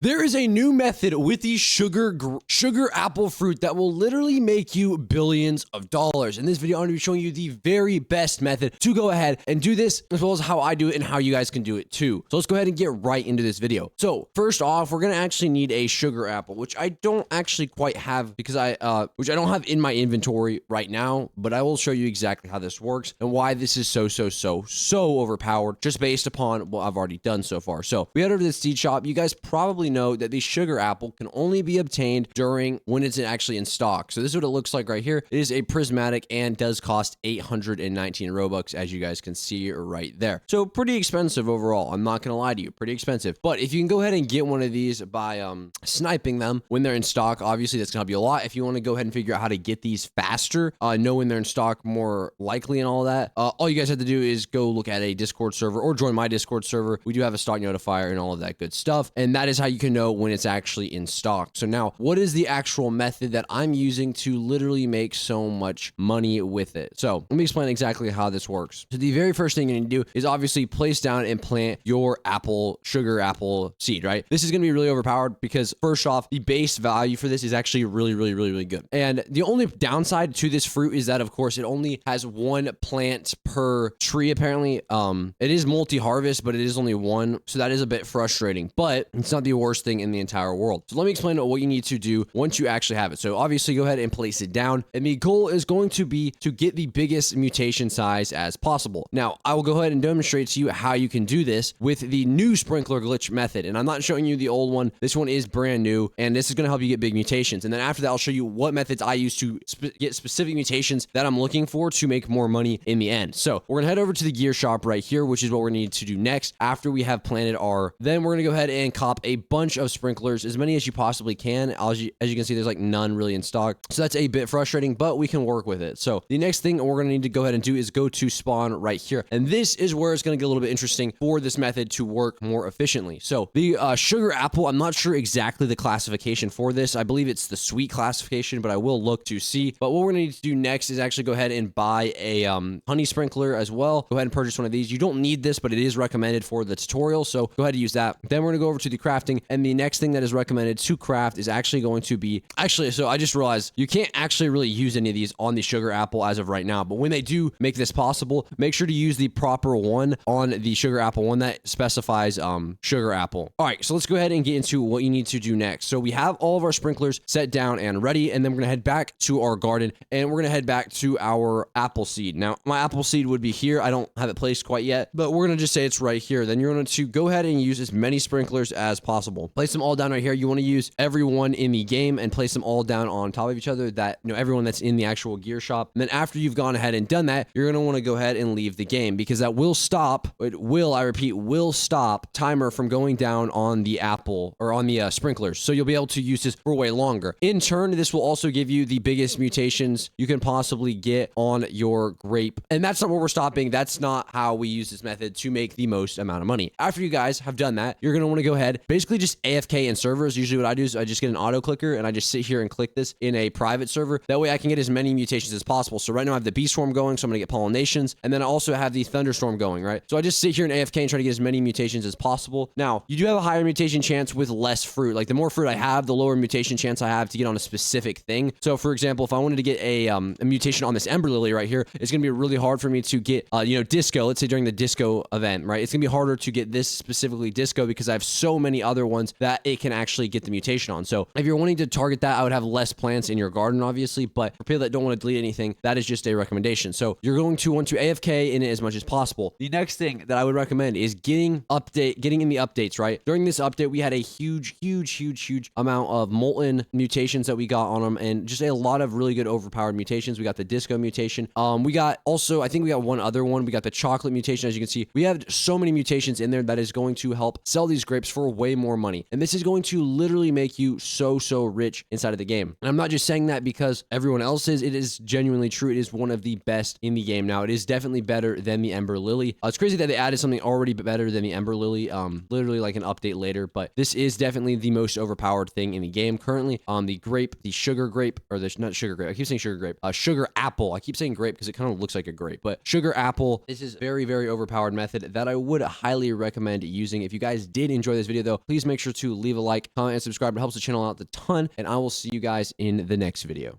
There is a new method with the sugar apple fruit that will literally make you billions of dollars. In this video, I'm going to be showing you the very best method to go ahead and do this, as well as how I do it and how you guys can do it too. So let's go ahead and get right into this video. So first off, we're going to actually need a sugar apple, which I don't actually quite have because I don't have in my inventory right now, but I will show you exactly how this works and why this is so overpowered just based upon what I've already done so far. So we head over to the seed shop. You guys probably know that the sugar apple can only be obtained during when it's actually in stock. So this is what it looks like right here. It is a prismatic and does cost 819 Robux, as you guys can see right there. So pretty expensive overall. I'm not going to lie to you, pretty expensive. But if you can go ahead and get one of these by sniping them when they're in stock, obviously that's going to help you a lot. If you want to go ahead and figure out how to get these faster, know when they're in stock more likely and all that, all you guys have to do is go look at a Discord server or join my Discord server. We do have a stock notifier and all of that good stuff. And that is how you can know when it's actually in stock. So now, what is the actual method that I'm using to literally make so much money with it? So let me explain exactly how this works. So the very first thing you need to do is obviously place down and plant your sugar apple seed, right? This is going to be really overpowered because first off, the base value for this is actually really good. And the only downside to this fruit is that, of course, it only has one plant per tree, apparently. It is multi-harvest, but it is only one. So that is a bit frustrating, but it's not the worst thing in the entire world. So let me explain what you need to do once you actually have it. So obviously go ahead and place it down. And the goal is going to be to get the biggest mutation size as possible. Now, I will go ahead and demonstrate to you how you can do this with the new sprinkler glitch method. And I'm not showing you the old one. This one is brand new, and this is going to help you get big mutations. And then after that, I'll show you what methods I use to get specific mutations that I'm looking for to make more money in the end. So we're going to head over to the gear shop right here, which is what we're going to need to do next after we have planted then we're going to go ahead and cop a bunch of sprinklers, as many as you possibly can. As you can see, there's like none really in stock. So that's a bit frustrating, but we can work with it. So the next thing we're going to need to go ahead and do is go to spawn right here. And this is where it's going to get a little bit interesting for this method to work more efficiently. So the sugar apple, I'm not sure exactly the classification for this. I believe it's the sweet classification, but I will look to see. But what we're going to need to do next is actually go ahead and buy a honey sprinkler as well. Go ahead and purchase one of these. You don't need this, but it is recommended for the tutorial. So go ahead and use that. Then we're going to go over to the crafting, and the next thing that is recommended to craft is actually going to be so I just realized you can't actually really use any of these on the sugar apple as of right now, but when they do make this possible, make sure to use the proper one on the sugar apple, one that specifies sugar apple. All right, so let's go ahead and get into what you need to do next. So we have all of our sprinklers set down and ready, and then we're going to head back to our garden, and we're going to head back to our apple seed. Now, my apple seed would be here. I don't have it placed quite yet, but we're going to just say it's right here. Then you're going to go ahead and use as many sprinklers as possible. Place them all down right here. You want to use everyone in the game and place them all down on top of each other, that, you know, everyone that's in the actual gear shop. And then after you've gone ahead and done that, you're going to want to go ahead and leave the game, because that will stop, I repeat, will stop timer from going down on the apple or on the sprinklers. So you'll be able to use this for way longer. In turn, this will also give you the biggest mutations you can possibly get on your grape. And that's not what we're stopping. That's not how we use this method to make the most amount of money. After you guys have done that, you're going to want to go ahead, basically just AFK in servers. Usually what I do is I just get an auto clicker and I just sit here and click this in a private server. That way I can get as many mutations as possible. So right now I have the bee swarm going, so I'm going to get pollinations. And then I also have the thunderstorm going, right? So I just sit here in AFK and try to get as many mutations as possible. Now, you do have a higher mutation chance with less fruit. Like the more fruit I have, the lower mutation chance I have to get on a specific thing. So for example, if I wanted to get a mutation on this Ember Lily right here, it's going to be really hard for me to get, disco. Let's say during the disco event, right? It's going to be harder to get this specifically disco because I have so many other ones that it can actually get the mutation on. So if you're wanting to target that, I would have less plants in your garden, obviously, but for people that don't want to delete anything, that is just a recommendation. So you're going to want to AFK in it as much as possible. The next thing that I would recommend is getting in the updates, right? During this update, we had a huge amount of molten mutations that we got on them, and just a lot of really good overpowered mutations. We got the disco mutation. We got also, I think we got one other one. We got the chocolate mutation. As you can see, we have so many mutations in there that is going to help sell these grapes for way more money. And this is going to literally make you so rich inside of the game. And I'm not just saying that because everyone else is. It is genuinely true. It is one of the best in the game now. It is definitely better than the Ember Lily. It's crazy that they added something already better than the Ember Lily, literally like an update later, but this is definitely the most overpowered thing in the game currently. The grape, the sugar grape, or the, not sugar grape, I keep saying sugar grape, sugar apple. I keep saying grape because it kind of looks like a grape, but sugar apple, this is very overpowered method that I would highly recommend using. If you guys did enjoy this video though, please make sure to leave a like, comment, and subscribe. It helps the channel out a ton, and I will see you guys in the next video.